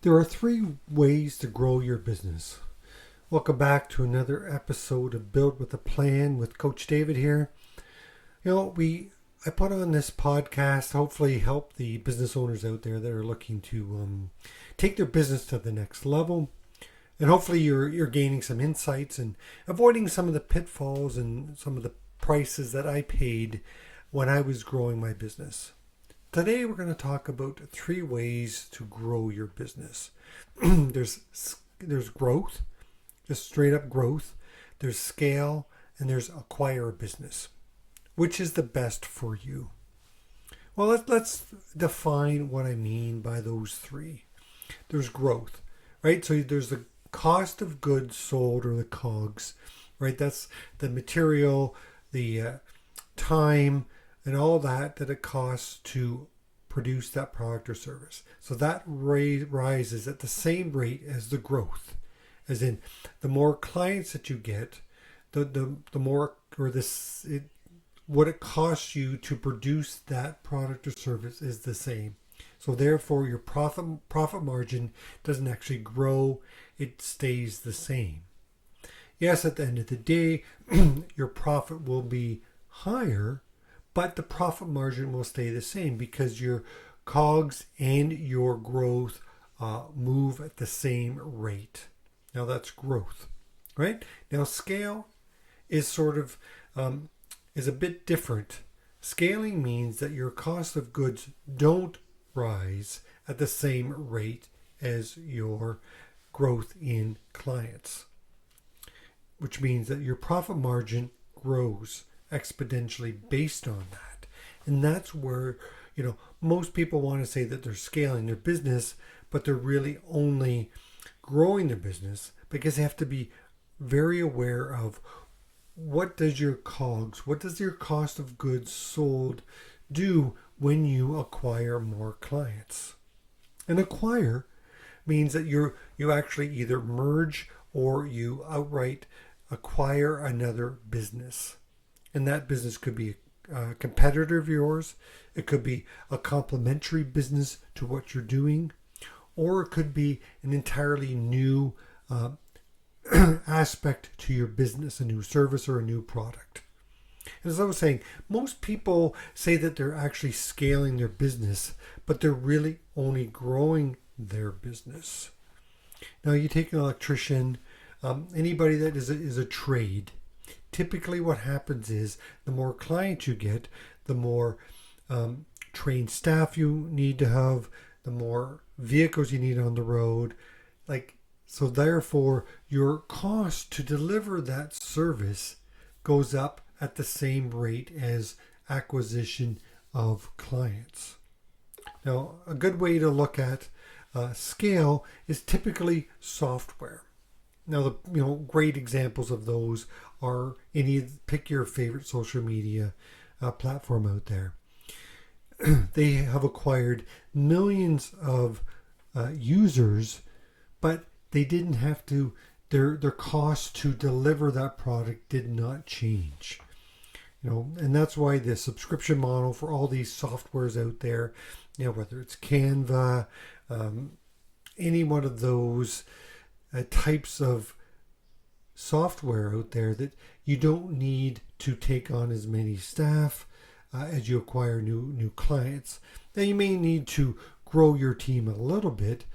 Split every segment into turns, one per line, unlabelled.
There are three ways to grow your business. Welcome back to another episode of Build with a Plan with Coach David here. I put on this podcast to hopefully help the business owners out there that are looking to take their business to the next level. And hopefully you're gaining some insights and avoiding some of the pitfalls and some of the prices that I paid when I was growing my business. Today we're going to talk about three ways to grow your business. There's growth, just straight up growth. There's scale, and there's acquire a business. Which is the best for you? Well, let's define what I mean by those three. There's growth, right? So there's the cost of goods sold, or the COGS, right? That's the material, the time, and all that it costs to produce that product or service. So that rises at the same rate as the growth. As in, the more clients that you get, the more, what it costs you to produce that product or service is the same. So therefore, your profit margin doesn't actually grow, it stays the same. Yes, at the end of the day, your profit will be higher, but the profit margin will stay the same because your COGS and your growth move at the same rate. Now that's growth, right? Now scale is is a bit different. Scaling means that your cost of goods don't rise at the same rate as your growth in clients, which means that your profit margin grows exponentially based on that. And that's where, most people want to say that they're scaling their business, but they're really only growing their business because they have to be very aware of what does your COGS, what does your cost of goods sold do when you acquire more clients. And acquire means that you actually either merge or you outright acquire another business. And that business could be a competitor of yours, it could be a complementary business to what you're doing, or it could be an entirely new aspect to your business, a new service or a new product. And as I was saying, most people say that they're actually scaling their business, but they're really only growing their business. Now you take an electrician, anybody that is a trade. Typically what happens is the more clients you get, the more trained staff you need to have, the more vehicles you need on the road. So therefore, your cost to deliver that service goes up at the same rate as acquisition of clients. Now, a good way to look at scale is typically software. Now, great examples of those are pick your favorite social media platform out there. They have acquired millions of users, but they didn't have to, their cost to deliver that product did not change. And that's why the subscription model for all these softwares out there, whether it's Canva, any one of those types of software out there, that you don't need to take on as many staff as you acquire new clients. Now you may need to grow your team a little bit,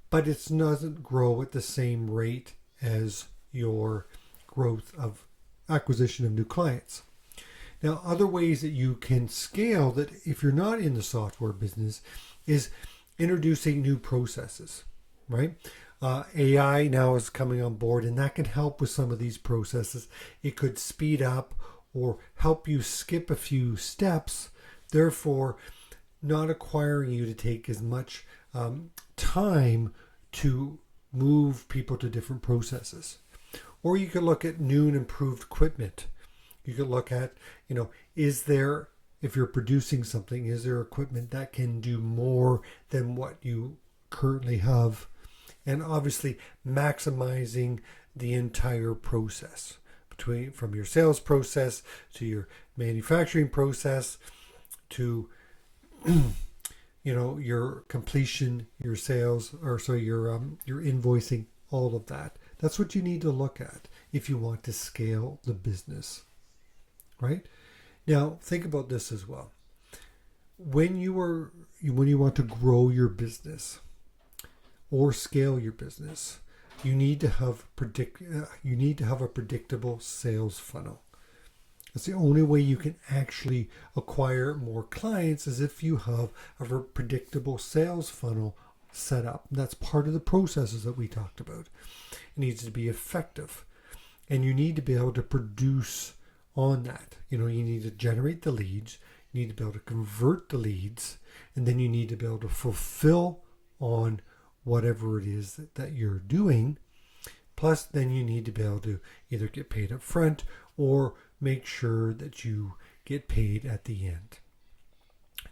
but it doesn't grow at the same rate as your growth of acquisition of new clients. Now, other ways that you can scale that if you're not in the software business is introducing new processes, right? AI now is coming on board, and that can help with some of these processes. It could speed up or help you skip a few steps, therefore not requiring you to take as much time to move people to different processes. Or you could look at new and improved equipment. You could look at, if you're producing something, is there equipment that can do more than what you currently have? And obviously maximizing the entire process, from your sales process to your manufacturing process to your completion, your sales, or so your invoicing, all of that. That's what you need to look at if you want to scale the business, right? Now, think about this as well. When you want to grow your business or scale your business, you need to have a predictable sales funnel. That's the only way you can actually acquire more clients, is if you have a predictable sales funnel set up. That's part of the processes that we talked about. It needs to be effective, and you need to be able to produce on that. You need to generate the leads, you need to be able to convert the leads, and then you need to be able to fulfill on whatever it is that you're doing. Plus, then you need to be able to either get paid up front or make sure that you get paid at the end.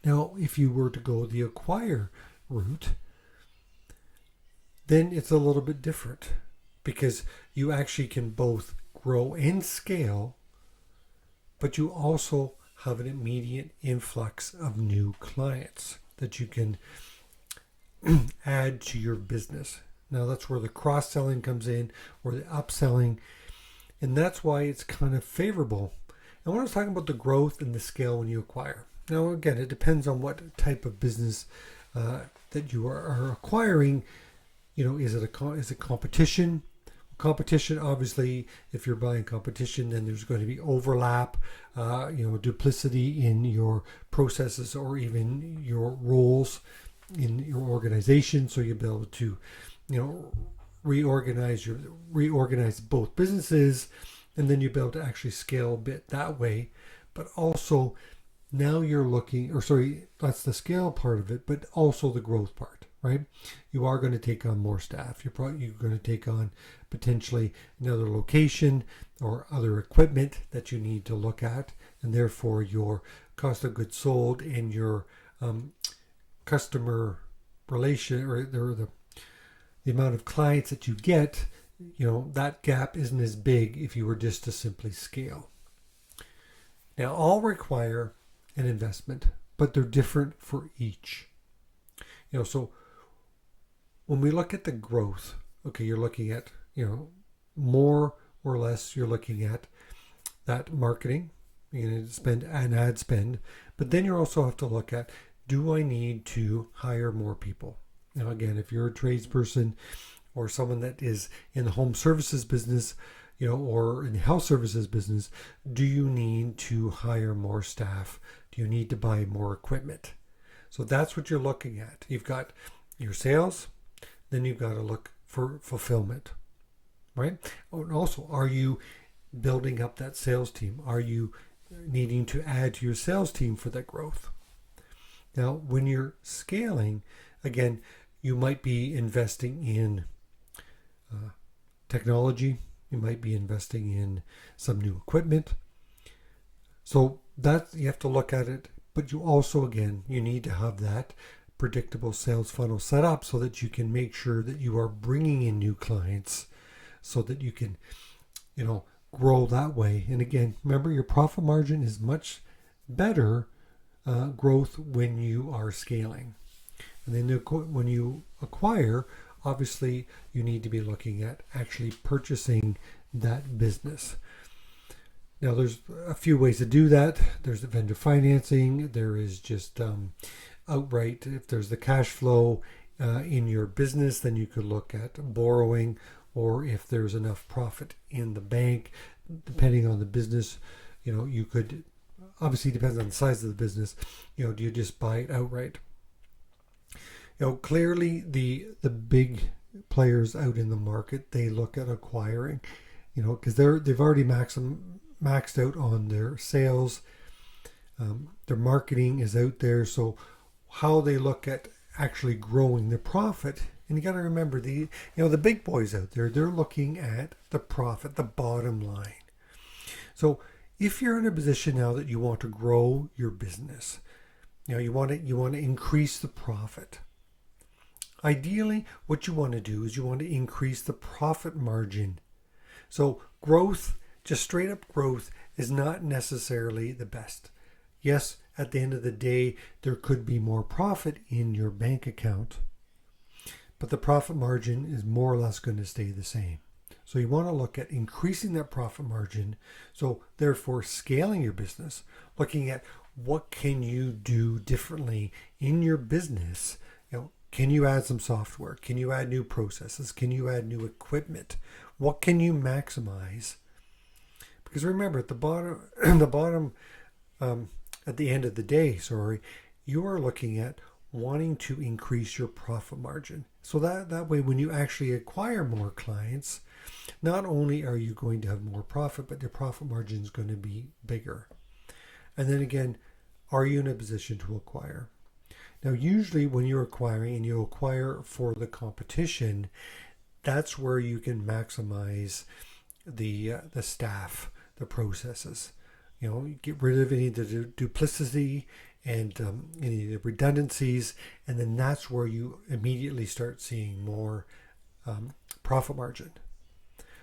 Now, if you were to go the acquire route, then it's a little bit different, because you actually can both grow and scale, but you also have an immediate influx of new clients that you can add to your business. Now, that's where the cross-selling comes in, or the upselling, and that's why it's kind of favorable. And when I was talking about the growth and the scale when you acquire, now again, it depends on what type of business that you are acquiring. Is it competition? Competition, obviously, if you're buying competition, then there's going to be overlap, duplicity in your processes or even your roles in your organization. So you'll be able to, reorganize both businesses, and then you'll be able to actually scale a bit that way. But also, now you're that's the scale part of it, but also the growth part, right? You are going to take on more staff. You're going to take on potentially another location or other equipment that you need to look at, and therefore your cost of goods sold and your customer relation, or the amount of clients that you get, that gap isn't as big if you were just to simply scale. Now, all require an investment, but they're different for each. So when we look at the growth, okay, you're looking at, more or less, you're looking at that marketing, you're going to spend an ad spend, but then you also have to look at, do I need to hire more people? Now, again, if you're a tradesperson or someone that is in the home services business, or in the health services business, do you need to hire more staff? Do you need to buy more equipment? So that's what you're looking at. You've got your sales, then you've got to look for fulfillment, right? And also, are you building up that sales team? Are you needing to add to your sales team for that growth? Now, when you're scaling, again, you might be investing in technology. You might be investing in some new equipment. So that you have to look at it, but you also, again, you need to have that predictable sales funnel set up so that you can make sure that you are bringing in new clients so that you can, grow that way. And again, remember, your profit margin is much better growth when you are scaling. And then when you acquire, obviously you need to be looking at actually purchasing that business. Now, there's a few ways to do that. There's the vendor financing. There is just outright, if there's the cash flow in your business, then you could look at borrowing, or if there's enough profit in the bank, depending on the business, you could, obviously depends on the size of the business, do you just buy it outright? Clearly the big players out in the market, they look at acquiring, because they've already maxed out on their sales. Their marketing is out there. So how they look at actually growing the profit, and you got to remember the big boys out there, they're looking at the profit, the bottom line. So if you're in a position now that you want to grow your business, you want to increase the profit. Ideally, what you want to do is you want to increase the profit margin. So growth, just straight up growth, is not necessarily the best. Yes, at the end of the day, there could be more profit in your bank account, but the profit margin is more or less going to stay the same. So you want to look at increasing that profit margin. So therefore scaling your business, looking at what can you do differently in your business. Can you add some software? Can you add new processes? Can you add new equipment? What can you maximize? Because remember, at the bottom, at the end of the day, you are looking at wanting to increase your profit margin. So that way, when you actually acquire more clients, not only are you going to have more profit, but your profit margin is going to be bigger. And then again, are you in a position to acquire? Now, usually when you're acquiring and you acquire for the competition, that's where you can maximize the staff, the processes. Get rid of any of the duplicity and any of the redundancies, and then that's where you immediately start seeing more profit margin.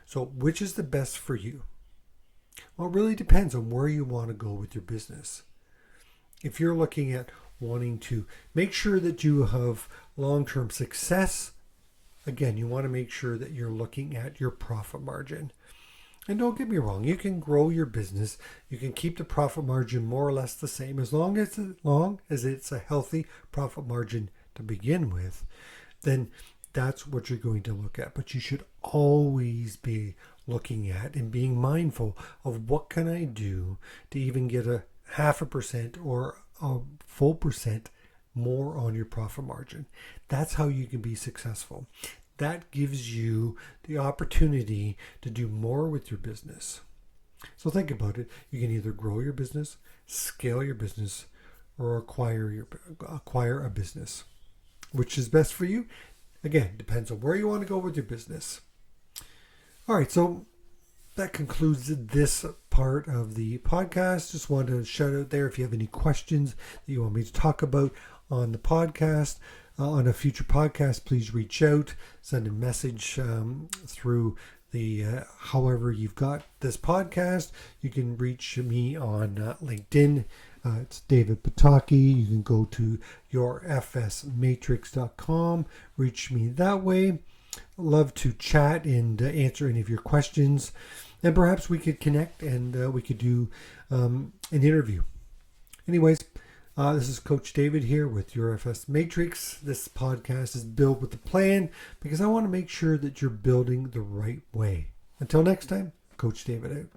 So which is the best for you? Well, it really depends on where you want to go with your business. If you're looking at wanting to make sure that you have long-term success, again, you want to make sure that you're looking at your profit margin. And don't get me wrong, you can grow your business. You can keep the profit margin more or less the same as long as it's a healthy profit margin to begin with. Then that's what you're going to look at. But you should always be looking at and being mindful of what can I do to even get a 0.5% or a full percent more on your profit margin. That's how you can be successful. That gives you the opportunity to do more with your business. So think about it. You can either grow your business, scale your business, or acquire a business. Which is best for you? Again, depends on where you want to go with your business. All right, so that concludes this part of the podcast. Just wanted to shout out there if you have any questions that you want me to talk about on the podcast, on a future podcast, please reach out, send a message through the however you've got this podcast. You can reach me on LinkedIn. It's David Pataki. You can go to yourfsmatrix.com, reach me that way. Love to chat and answer any of your questions, and perhaps we could connect and we could do an interview. Anyways, this is Coach David here with Your FS Matrix. This podcast is built with a plan because I want to make sure that you're building the right way. Until next time, Coach David out.